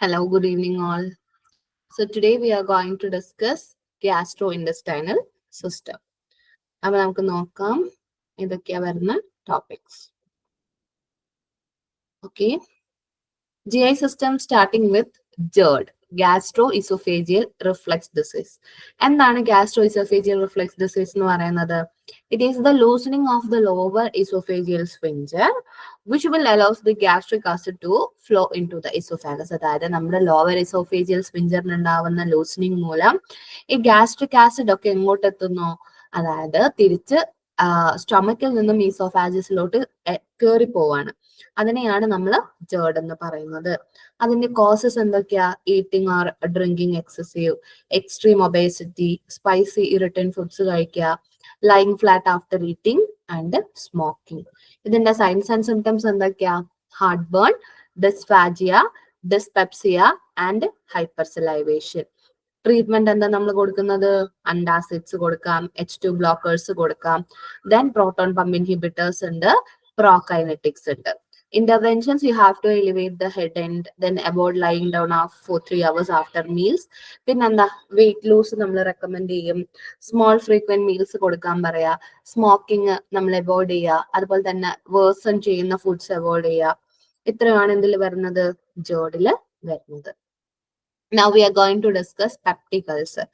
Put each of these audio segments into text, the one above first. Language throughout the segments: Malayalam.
Hello, good evening, all. So, today we are going to discuss gastrointestinal system. അപ്പോൾ നമുക്ക് നോക്കാം ഇതൊക്കെയാ വരുന്ന topics. Okay, GI system starting with GERD, gastroesophageal reflux disease. എന്താണ് gastroesophageal reflux disease എന്ന് പറയുന്നത്? It is the loosening of the lower esophageal sphincter which will allows the gastric acid to flow into the esophagus. അതായത് നമ്മുടെ ലോവർ esophageal sphincter ഉണ്ടാവുന്ന ലൂസനിങ് മൂലം ഈ gastric acid ഒക്കെ എങ്ങോട്ട് എത്തുന്നു? അതായത് തിരിച്ച് സ്റ്റൊമക്കിൽ നിന്നും ഈസോഫാഗസിലോട്ട് കയറി പോവാണ്. അതിനെയാണ് നമ്മൾ ജേർഡ് എന്ന് പറയുന്നത്. അതിന്റെ കോസസ് എന്തൊക്കെയാ? Eating or drinking excessive, extreme obesity, spicy irritant foods കഴിക്കുക, lying flat after eating and smoking. ഇതിന്റെ സൈൻസ് ആൻഡ് സിംറ്റംസ് എന്തൊക്കെയാ? Heartburn, dysphagia, dyspepsia and hypersalivation. Treatment എന്താ നമ്മൾ കൊടുക്കുന്നത്? അൻറ്റാസിഡ്സ് കൊടുക്കാം, H2 ബ്ലോക്കേഴ്സ് കൊടുക്കാം, ദെൻ പ്രോട്ടോൺ പമ്പ് ഇൻഹിബിറ്റേഴ്സ് ഉണ്ട്, പ്രോകൈനറ്റിക്സ് ഉണ്ട്. Interventions, you have to elevate the head end, then avoid lying down for 3 hours after meals. പിന്നെ എന്താ, വെയിറ്റ് ലൂസ് നമ്മൾ റെക്കമെൻഡ് ചെയ്യും, സ്മോൾ ഫ്രീക്വന്റ് മീൽസ് കൊടുക്കാൻ പറയാ, സ്മോക്കിംഗ് നമ്മൾ അവോയ്ഡ് ചെയ്യുക, അതുപോലെ തന്നെ വേഴ്സൺ ചെയ്യുന്ന ഫുഡ്സ് അവോയ്ഡ് ചെയ്യുക. ഇത്രയാണ് ഇതിൽ വരുന്നത്, ജേർഡില് വരുന്നത്. Now we are going to discuss peptic ulcer.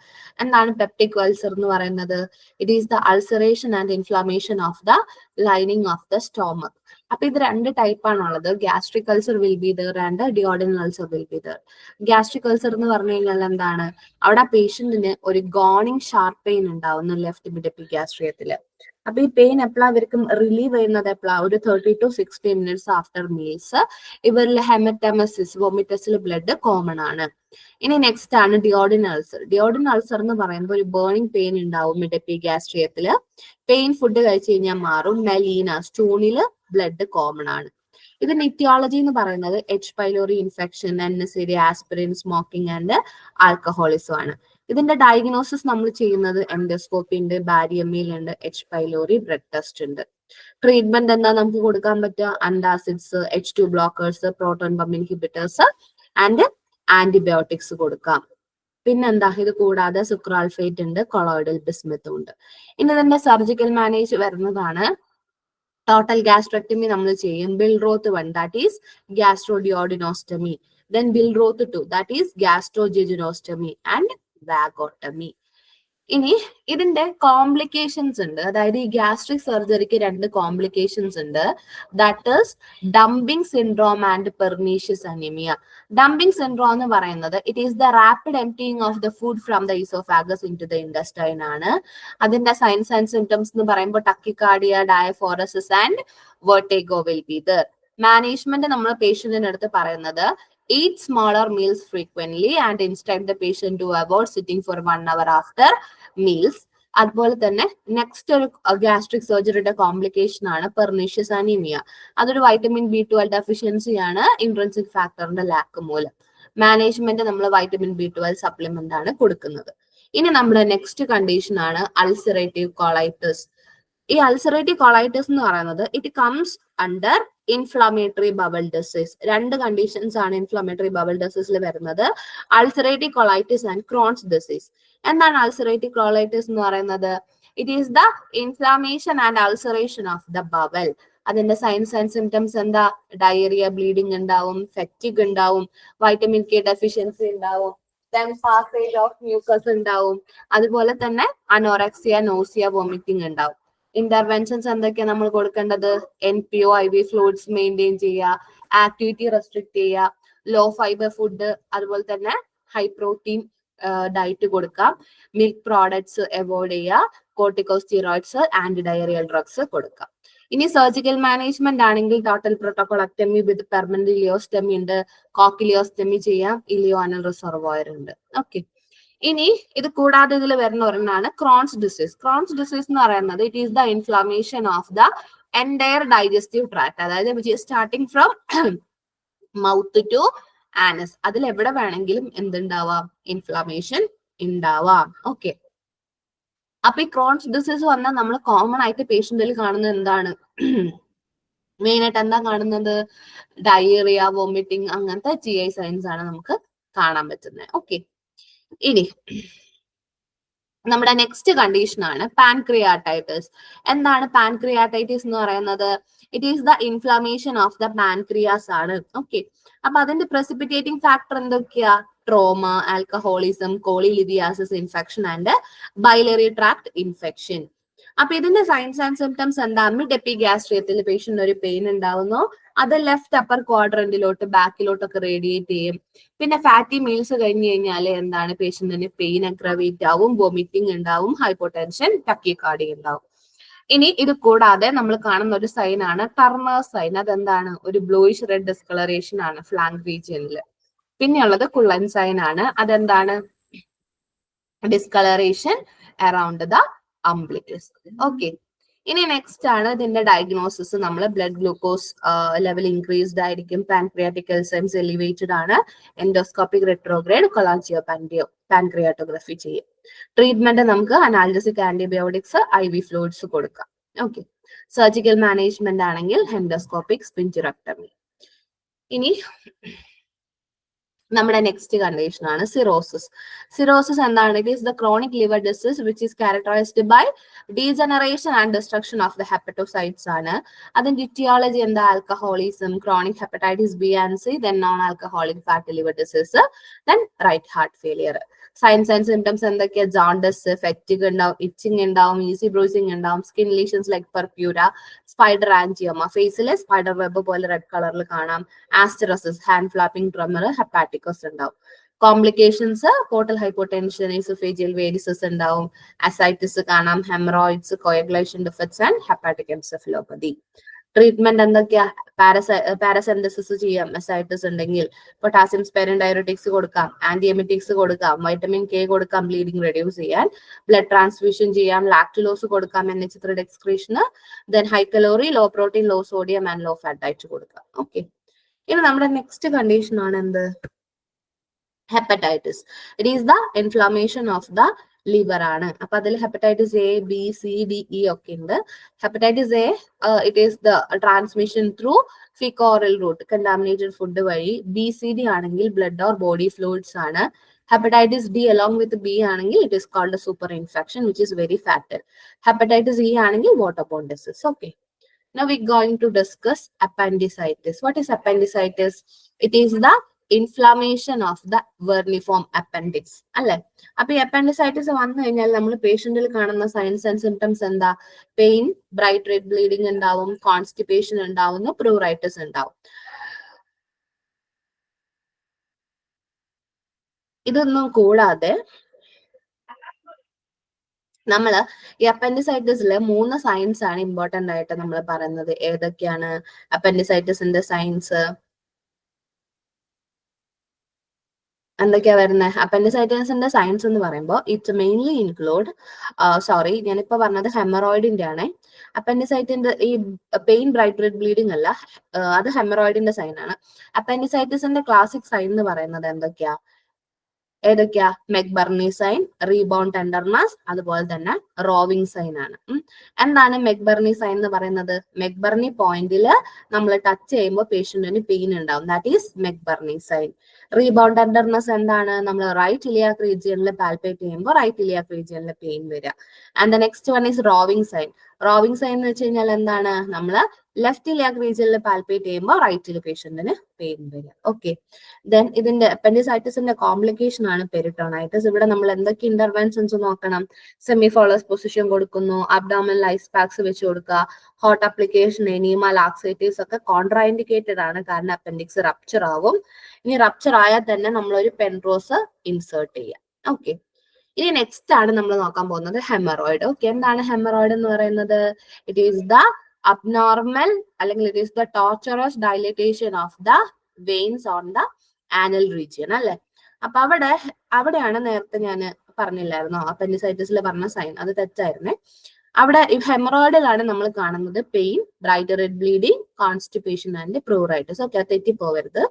എന്താണ് peptic ulcer എന്ന് പറയുന്നത്? It is the ulceration and inflammation of the lining of the stomach. അപ്പൊ ഇത് രണ്ട് ടൈപ്പ് ആണുള്ളത്. Gastric ulcer will be there and duodenal ulcer will be there. Gastric ulcer എന്ന് പറഞ്ഞു കഴിഞ്ഞാൽ എന്താണ്? അവിടെ പേഷ്യന്റിന് ഒരു ഗോണിങ് ഷാർപ്പ് പെയിൻ ഉണ്ടാവുന്നു ലെഫ്റ്റ് മിഡ് എപ്പിഗാസ്ട്രിയത്തില്. അപ്പൊ ഈ പെയിൻ എപ്പോഴാ ഇവർക്ക് റിലീവ് ചെയ്യുന്നത്? എപ്പോഴാ? ഒരു 30 to 60 മിനിറ്റ്സ് ആഫ്റ്റർ മീൽസ്. ഇവരിൽ ഹെമറ്റമസിസ്, വോമിറ്റസിൽ ബ്ലഡ് കോമൺ ആണ്. ഇനി നെക്സ്റ്റ് ആണ് ഡിയോഡിനൽ അൾസർ. ഡിയോഡിനൽ അൾസർ എന്ന് പറയുമ്പോൾ ഒരു ബേണിംഗ് പെയിൻ ഉണ്ടാവും മിഡ് എപ്പിഗാസ്ട്രിയത്തില്. പെയിൻ ഫുഡ് കഴിച്ചു കഴിഞ്ഞാൽ മാറും. മെലീന, സ്റ്റൂണില് ബ്ലഡ് കോമൺ ആണ്. ഇതിന്റെ ഇറ്റിയോളജി എന്ന് പറയുന്നത് H pylori infection, NSAID, aspirin, smoking and alcoholism ആണ്. ഇതിന്റെ ഡയഗ്നോസിസ് നമ്മൾ ചെയ്യുന്നത് എൻഡോസ്കോപ്പി ഉണ്ട്, ബാരിയമിൽ ഉണ്ട്, എച്ച് പൈലോറി ബ്ലഡ് ടെസ്റ്റ് ഉണ്ട്. ട്രീറ്റ്മെന്റ് എന്താ നമുക്ക് കൊടുക്കാൻ പറ്റുക? Antacids, H2 blockers, proton pump inhibitors and antibiotics കൊടുക്കാം. പിന്നെന്താ, ഇത് കൂടാതെ സുക്രാൾഫേറ്റ് ഉണ്ട്, കൊളോയിഡൽ ബിസ്മത്തും ഉണ്ട്. ഇനി ഇതിന്റെ സർജിക്കൽ മാനേജ് വരുന്നതാണ് ടോട്ടൽ ഗാസ്ട്രക്ടമി നമ്മൾ ചെയ്യും. Billroth 1, that is gastroduodenostomy. Then Billroth 2, that is gastrojejunostomy and vagotomy. ഇനി ഇതിന്റെ കോംപ്ലിക്കേഷൻസ് ഉണ്ട്. അതായത് ഈ ഗ്യാസ്ട്രിക് സർജറിക്ക് 2 കോംപ്ലിക്കേഷൻസ് ഉണ്ട്. That is dumping syndrome and pernicious anaemia. Dumping syndrome എന്ന് പറയുന്നത് it is the rapid emptying of the food from the oesophagus into the intestine ആണ്. അതിന്റെ സൈൻസ് ആൻഡ് സിംറ്റംസ് എന്ന് പറയുമ്പോൾ tachycardia, diaphoresis and vertigo will be there. Management നമ്മൾ പേഷ്യന്റിന്റെ അടുത്ത് പറയുന്നത് eat smaller meals frequently and instruct the patient to avoid sitting for 1 hour after meals. അതുപോലെ തന്നെ നെക്സ്റ്റ് ഒരു ഗ്യാസ്ട്രിക് സർജറിയുടെ കോംപ്ലിക്കേഷൻ ആണ് പെർനീഷ്യസ് അനീമിയ. അതൊരു വൈറ്റമിൻ B12 ഡെഫിഷ്യൻസി ആണ്, ഇൻട്രിൻസിക് ഫാക്ടറിന്റെ ലാക്ക് മൂലം. മാനേജ്മെന്റ് നമ്മൾ വൈറ്റമിൻ B12 സപ്ലിമെന്റ് ആണ് കൊടുക്കുന്നത്. ഇനി നമ്മുടെ നെക്സ്റ്റ് കണ്ടീഷൻ ആണ് അൾസറേറ്റീവ് കോളൈറ്റിസ്. ഈ അൾസറേറ്റീവ് കോളൈറ്റിസ് എന്ന് പറയുന്നത് it comes under inflammatory bowel disease. 2 conditions ആണ് ഇൻഫ്ലമേറ്ററി ബവൽ ഡിസീസിൽ വരുന്നത്, ulcerative colitis and Crohn's disease. എന്താണ് അൾസറേറ്റീവ് കോളൈറ്റിസ് എന്ന് പറയുന്നത്? It is the inflammation and ulceration of the bowel. അതിന്റെ സൈൻസ് ആൻഡ് സിംറ്റംസ് എന്താ? ഡയറിയ, ബ്ലീഡിംഗ് ഉണ്ടാവും, ഫെറ്റിഗ് ഉണ്ടാവും, വൈറ്റമിൻ K ഡെഫിഷ്യൻസി ഉണ്ടാവും, then passage of mucus ഉണ്ടാവും, അതുപോലെ തന്നെ അനോറക്സിയ, നോസിയ, വോമിറ്റിംഗ് ഉണ്ടാവും. ഇന്റർവെൻഷൻസ് എന്തൊക്കെയാ നമ്മൾ കൊടുക്കേണ്ടത്? NPO, IV ഫ്ലൂയിഡ്സ് മെയിൻറ്റെയിൻ ചെയ്യുക, ആക്ടിവിറ്റി റെസ്ട്രിക്ട് ചെയ്യുക, ലോ ഫൈബർ ഫുഡ്, അതുപോലെ തന്നെ ഹൈ പ്രോട്ടീൻ ഡയറ്റ് കൊടുക്കാം, മിൽക്ക് പ്രോഡക്ട്സ് അവോയ്ഡ് ചെയ്യുക, കോർട്ടിക്കോസ്റ്റീറോയിഡ്സ്, ആന്റി ഡയറിയൽ ഡ്രഗ്സ് കൊടുക്കാം. ഇനി സർജിക്കൽ മാനേജ്മെന്റ് ആണെങ്കിൽ ടോട്ടൽ പ്രോട്ടോകോളക്ടമി വിത്ത് പെർമനന്റ് ഇലിയോസ്റ്റമി ഉണ്ട്, കോക്കിലിയോസ്റ്റമി ചെയ്യാം, ഇലിയോ അനൽ റിസർവോയർ ഉണ്ട്. ഓക്കെ, ഇനി ഇത് കൂടാതെ ഇതിൽ വരുന്ന ഒരെണ്ണാണ് ക്രോൺസ് ഡിസീസ്. ക്രോൺസ് ഡിസീസ് എന്ന് പറയുന്നത് it is the inflammation of the entire digestive tract. അതായത് starting from mouth to anus. അതിൽ എവിടെ വേണമെങ്കിലും എന്തുണ്ടാവാം? ഇൻഫ്ലമേഷൻ ഉണ്ടാവാം. ഓക്കെ, അപ്പൊ ഈ ക്രോൺസ് ഡിസീസ് വന്നാൽ നമ്മൾ കോമൺ ആയിട്ട് പേഷ്യന്റിൽ കാണുന്നത് എന്താണ്? മെയിൻ ആയിട്ട് എന്താ കാണുന്നത്? ഡയേറിയ, വോമിറ്റിംഗ്, അങ്ങനത്തെ GI സൈൻസ് ആണ് നമുക്ക് കാണാൻ പറ്റുന്നത്. ഓക്കെ, ഇനി നമ്മുടെ നെക്സ്റ്റ് കണ്ടീഷൻ ആണ് പാൻക്രിയാറ്റൈറ്റിസ്. എന്താണ് പാൻക്രിയാറ്റൈറ്റിസ് എന്ന് പറയുന്നത്? It is the inflammation of the pancreas ആണ്. ഓക്കെ, അപ്പൊ അതിന്റെ പ്രസിപ്പിറ്റേറ്റിംഗ് ഫാക്ടർ എന്തൊക്കെയാ? Trauma, alcoholism, cholelithiasis infection and biliary tract infection. അപ്പൊ ഇതിന്റെ സൈൻസ് ആൻഡ് സിംറ്റംസ് എന്താ? മിഡ് എപ്പിഗാസ്ട്രിയത്തിൽ പേഷ്യന്റ് ഒരു പെയിൻ ഉണ്ടാവുന്നു, അത് ലെഫ്റ്റ് അപ്പർ ക്വാഡ്രന്റിലോട്ട് ബാക്കിലോട്ടൊക്കെ റേഡിയേറ്റ് ചെയ്യും. പിന്നെ ഫാറ്റി മീൽസ് കഴിഞ്ഞ് കഴിഞ്ഞാൽ എന്താണ്? പേഷ്യന്റിന് പെയിൻ അഗ്രവേറ്റ് ആവും, വോമിറ്റിംഗ് ഉണ്ടാവും, ഹൈപ്പോടെൻഷൻ, ടക്കികാർഡിയ ഉണ്ടാവും. ഇനി ഇത് കൂടാതെ നമ്മൾ കാണുന്ന ഒരു സൈൻ ആണ് ടർണേഴ്സ് സൈൻ. അതെന്താണ്? ഒരു ബ്ലൂയിഷ് റെഡ് ഡിസ്കളറേഷൻ ആണ് ഫ്ലാങ്ക് റീജിയനിൽ. പിന്നെയുള്ളത് കുള്ളൻ സൈൻ ആണ്. അതെന്താണ്? Discolouration around the umbilicus. Okay, ഇനി നെക്സ്റ്റ് ആണ് ഇതിന്റെ ഡയഗ്നോസിസ്. നമ്മൾ ബ്ലഡ് ഗ്ലൂക്കോസ് ലെവൽ ഇൻക്രീസ്ഡ് ആയിരിക്കും, പാൻക്രിയാറ്റിക് എൻസൈംസ് എലിവേറ്റഡ് ആണ്, എൻഡോസ്കോപ്പിക് റെട്രോഗ്രേഡ് കൊളാജിയോ പാൻക്രിയാറ്റോഗ്രഫി ചെയ്യും. ട്രീറ്റ്മെന്റ് നമുക്ക് അനാൽജസിക് ആന്റിബയോട്ടിക്സ്, IV ഫ്ലൂയിഡ്സ് കൊടുക്കാം. ഓക്കെ, സർജിക്കൽ മാനേജ്മെന്റ് ആണെങ്കിൽ എൻഡോസ്കോപ്പിക് സ്പിഞ്ചുറക്ടമി. ഇനി നമ്മുടെ നെക്സ്റ്റ് കണ്ടീഷൻ ആണ് സിറോസിസ്. സിറോസിസ് എന്താണ്? It is the chronic liver disease which is characterised by degeneration and destruction of the hepatocytes ആണ്. അതിന്റെ ഇറ്റിയോളജി എന്താ? Alcoholism, chronic hepatitis B and C, then non alcoholic fatty liver disease, then right heart failure. Signs and symptoms എന്തൊക്കെയാ? ജോണ്ടിസ്, ഫെറ്റിഗ് ഉണ്ടാവും, ഇച്ചിങ് ഉണ്ടാവും, ഈസി ബ്രൂസിംഗ് ഉണ്ടാവും, skin lesions like purpura, spider angioma, ഫേസിൽ സ്പൈഡർ വെബ് പോലെ റെഡ് കളറിൽ കാണാം, ആസ്റ്ററസിസ്, ഹാൻഡ് ഫ്ലാപ്പിംഗ് ട്രമർ, ഹെപ്പാറ്റിക്കോസ് ഉണ്ടാവും. Complications portal hypotension, oesophageal varices ഉണ്ടാവും, അസൈറ്റിസ് കാണാം, haemorrhoids, coagulation defects and hepatic encephalopathy. Treatment എന്തൊക്കെയാ? പാരസെൻറ്റസിസ് ചെയ്യാം അസൈറ്റിസ് ഉണ്ടെങ്കിൽ, പൊട്ടാസ്യം സ്പെറിൻ ഡയറോട്ടിക്സ് കൊടുക്കാം, ആന്റിഎമിറ്റിക്സ് കൊടുക്കാം, വൈറ്റമിൻ K കൊടുക്കാം ബ്ലീഡിംഗ് റെഡ്യൂസ് ചെയ്യാൻ, ബ്ലഡ് ട്രാൻസ്ഫ്യൂഷൻ ചെയ്യാം, ലാക്ടുലോസ് കൊടുക്കാം, NH3 എക്സ്ക്രീഷന്, then high calorie, low protein, low sodium and low fat diet കൊടുക്കാം. ഓക്കെ, ഇനി നമ്മുടെ നെക്സ്റ്റ് കണ്ടീഷൻ ആണ് എന്ത്? Hepatitis. It is the inflammation of the liver ആണ്. അപ്പൊ അതിൽ hepatitis A, B, C, D, E ഒക്കെ ഉണ്ട്. Hepatitis A it is the transmission through faecal oral route, contaminated food വഴി. BCD ആണെങ്കിൽ ബ്ലഡ് ഓർ ബോഡി ഫ്ലൂയിഡ്സ് ആണ്. Hepatitis D along with B ആണെങ്കിൽ it is called super infection which is very fatal. Hepatitis E ആണെങ്കിൽ waterborne disease. Okay, now we're going to discuss appendicitis. What is appendicitis? It is the inflammation of the vermiform appendix. അല്ലെ? അപ്പൊ ഈ അപ്പൻഡിസൈറ്റിസ് വന്നു കഴിഞ്ഞാൽ നമ്മൾ പേഷ്യന്റിൽ കാണുന്ന സൈൻസ് ആൻഡ് സിംറ്റംസ് എന്താ? പെയിൻ, ബ്രൈറ്റ് റെഡ് ബ്ലീഡിംഗ് ഉണ്ടാവും, കോൺസ്റ്റിപ്പേഷൻ ഉണ്ടാവുന്നു, പ്രൂറൈറ്റിസ് ഉണ്ടാവും. ഇതൊന്നും കൂടാതെ നമ്മൾ ഈ അപ്പൻഡിസൈറ്റിസിൽ 3 സൈൻസ് ആണ് ഇമ്പോർട്ടന്റ് ആയിട്ട് നമ്മൾ പറയുന്നത്. ഏതൊക്കെയാണ് അപ്പൻഡിസൈറ്റിസിന്റെ സൈൻസ്? എന്തൊക്കെയാ വരുന്നത്? അപ്പൻഡിസൈറ്റിസിന്റെ സയൻസ് എന്ന് പറയുമ്പോൾ ഇറ്റ് മെയിൻലി ഇൻക്ലൂഡ്, ഞാനിപ്പോ പറഞ്ഞത് ഹെമറോയിഡിന്റെ ആണ്. അപ്പൻഡിസൈറ്റിന്റെ ഈ പെയിൻ, ബ്രൈറ്റ് റെഡ് ബ്ലീഡിംഗ് അല്ല, അത് ഹെമറോയിഡിന്റെ സൈൻ ആണ്. അപ്പൻഡിസൈറ്റിസിന്റെ ക്ലാസിക് സൈൻ എന്ന് പറയുന്നത് ഏതൊക്കെയാ? മെക്ബർണി സൈൻ, റീബൗണ്ട് ടെൻഡർനസ്, അതുപോലെ തന്നെ റോവിംഗ് സൈൻ ആണ്. എന്താണ് മെക്ബർണി സൈൻ എന്ന് പറയുന്നത്? മെക്ബർണി പോയിന്റിൽ നമ്മൾ ടച്ച് ചെയ്യുമ്പോൾ പേഷ്യന്റിന് പെയിൻ ഉണ്ടാവും, that is McBurney sign. Rebound tenderness എന്താണ്? നമ്മൾ റൈറ്റ് ഇലിയാക് റീജിയനിൽ പാൽപേറ്റ് ചെയ്യുമ്പോൾ റൈറ്റ് ഇലിയാക് റീജിയനിൽ പെയിൻ വരിക. And the next one is Rovsing sign. Rovsing sign എന്ന് വെച്ച് കഴിഞ്ഞാൽ എന്താണ്? നമ്മൾ ലെഫ്റ്റ് ഇലിയാക് റീജിയനിൽ പാൽപേറ്റ് ചെയ്യുമ്പോൾ റൈറ്റിൽ പേഷ്യന്റിന് പെയിൻ വരിക. ഓക്കെ, ദെൻ ഇതിന്റെ അപ്പൻഡിസൈറ്റിസിന്റെ കോംപ്ലിക്കേഷൻ ആണ് പെരിട്ടോണൈറ്റിസ്. ഇവിടെ നമ്മൾ എന്തൊക്കെ ഇന്റർവെൻഷൻസ് നോക്കണം? സെമി ഫോളസ് പൊസിഷൻ കൊടുക്കുന്നു, അബ്ഡോമിനൽ ഐസ് പാക്സ് വെച്ച് കൊടുക്കുക, ഹോട്ട് അപ്ലിക്കേഷൻ, എനീമ, ലാക്സേറ്റീവ്സ് ഒക്കെ കോൺട്രാ ഇൻഡിക്കേറ്റഡ് ആണ്, കാരണം അപ്പൻഡിക്സ് റപ്ചർ ആവും. ഇനി റപ്ചർ ആയാൽ തന്നെ നമ്മളൊരു പെൻട്രോസ് ഇൻസേർട്ട് ചെയ്യാം. ഓക്കെ, ഇനി നെക്സ്റ്റ് ആണ് നമ്മൾ നോക്കാൻ പോകുന്നത് ഹെമറോയിഡ്. ഓക്കെ, എന്താണ് ഹെമറോയിഡ് എന്ന് പറയുന്നത്? ഇറ്റ് ഈസ് ദ അബ്നോർമൽ അല്ലെങ്കിൽ it is the tortuous dilatation of the veins on the anal region. അല്ലെ? അപ്പൊ അവിടെയാണ് നേരത്തെ ഞാൻ പറഞ്ഞില്ലായിരുന്നോ അപ്പൻഡിസൈറ്റിസിൽ പറഞ്ഞ സൈൻ, അത് തെറ്റായിരുന്നേ. അവിടെ ഹെമറോയിഡിലാണ് നമ്മൾ കാണുന്നത് pain, bright red bleeding, constipation and pruritus. Okay, തെറ്റിപ്പോവരുത്.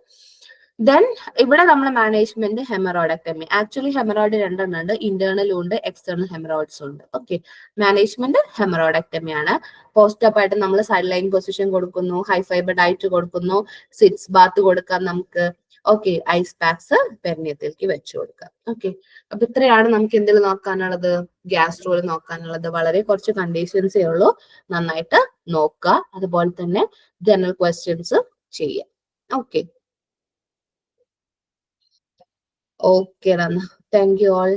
ദെൻ ഇവിടെ നമ്മൾ മാനേജ്മെന്റ് ഹെമറോയിഡക്ടമി. ആക്ച്വലി ഹെമറോയിഡ് രണ്ടെണ്ണം ഉണ്ട്, ഇന്റേണലും ഉണ്ട്, എക്സ്റ്റേണൽ ഹെമറോയിഡ്സും ഉണ്ട്. ഓക്കെ, മാനേജ്മെന്റ് ഹെമറോയിഡക്ടമി ആണ്. പോസ്റ്റ് അപ്പ് ആയിട്ട് നമ്മൾ സൈഡ് ലൈൻ പൊസിഷൻ കൊടുക്കുന്നു, ഹൈ ഫൈബർ ഡയറ്റ് കൊടുക്കുന്നു, സിറ്റ്സ് ബാത്ത് കൊടുക്കാം നമുക്ക്. ഓക്കെ, ഐസ് പാക്സ് പെരിനിയത്തിലേക്ക് വെച്ചു കൊടുക്കാം. ഓക്കെ, അപ്പൊ ഇത്രയാണ് നമുക്ക് എന്തിൽ നോക്കാനുള്ളത്, ഗ്യാസ്ട്രോയിൽ നോക്കാനുള്ളത്. വളരെ കുറച്ച് കണ്ടീഷൻസേ ഉള്ളൂ, നന്നായിട്ട് നോക്കുക. അതുപോലെ തന്നെ ജനറൽ ക്വസ്റ്റ്യൻസ് ചെയ്യാം. Okay. Okay, Rana. Thank you all.